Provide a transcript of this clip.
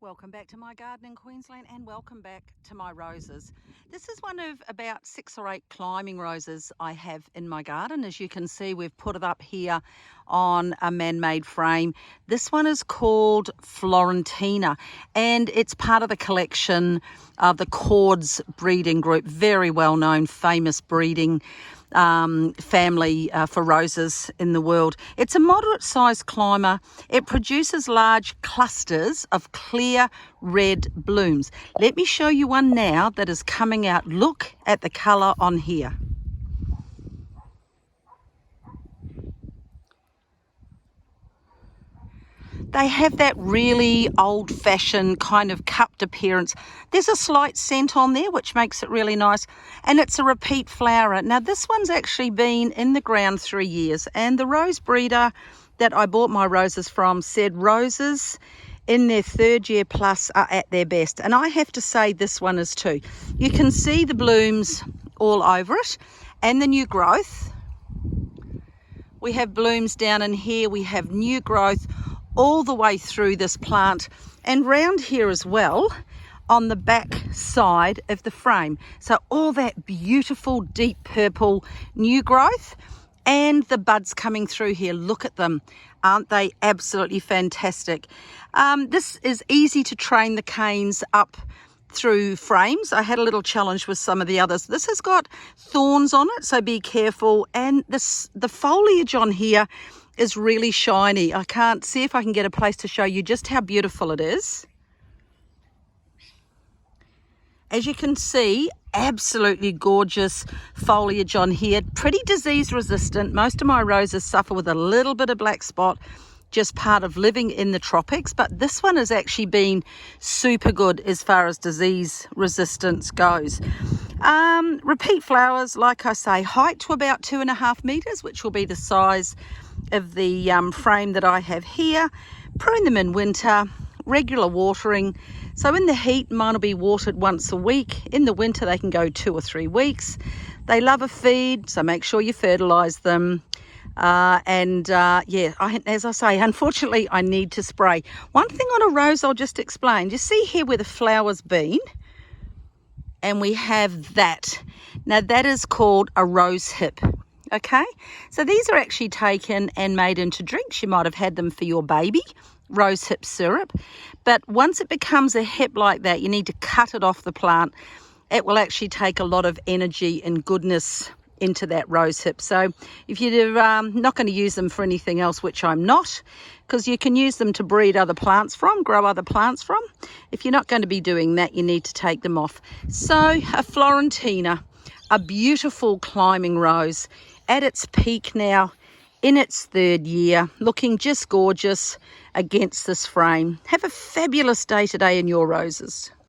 Welcome back to my garden in Queensland and welcome back to my roses. This is one of about 6 or 8 climbing roses I have in my garden. As you can see, we've put it up here on a man-made frame. This one is called Florentina and it's part of the collection of the Kordes breeding group. Very well known, famous breeding family for roses in the world. It's a moderate sized climber. It produces large clusters of clear red blooms. Let me show you one now that is coming out. Look at the colour on here. They have that really old-fashioned kind of cupped appearance. There's a slight scent on there, which makes it really nice. And it's a repeat flower. Now, this one's actually been in the ground 3 years. And the rose breeder that I bought my roses from said roses in their 3rd year plus are at their best. And I have to say this one is too. You can see the blooms all over it and the new growth. We have blooms down in here. We have new growth all the way through this plant and round here as well on the back side of the frame. So all that beautiful deep purple new growth and the buds coming through here. Look at them. Aren't they absolutely fantastic? This is easy to train the canes up through frames. I had a little challenge with some of the others. This has got thorns on it, so be careful. And the foliage on here is really shiny. I can't see if I can get a place to show you just how beautiful it is. As you can see, absolutely gorgeous foliage on here. Pretty disease resistant. Most of my roses suffer with a little bit of black spot, just part of living in the tropics, but this one has actually been super good as far as disease resistance goes. Repeat flowers, like I say, height to about 2.5 meters, which will be the size of the frame that I have here. Prune them in winter, regular watering. So in the heat, mine will be watered once a week. In the winter, they can go 2 or 3 weeks. They love a feed, so make sure you fertilize them. Yeah, as I say, unfortunately, I need to spray. One thing on a rose I'll just explain. You see here where the flower's been? And we have that. Now, that is called a rose hip. Okay, so these are actually taken and made into drinks. You might have had them for your baby, rose hip syrup. But once it becomes a hip like that, you need to cut it off the plant. It will actually take a lot of energy and goodness into that rose hip. So if you're not going to use them for anything else, which I'm not, because you can use them to breed other plants from, grow other plants from. If you're not going to be doing that, you need to take them off. So a Florentina, a beautiful climbing rose at its peak now, in its 3rd year, looking just gorgeous against this frame. Have a fabulous day today in your roses.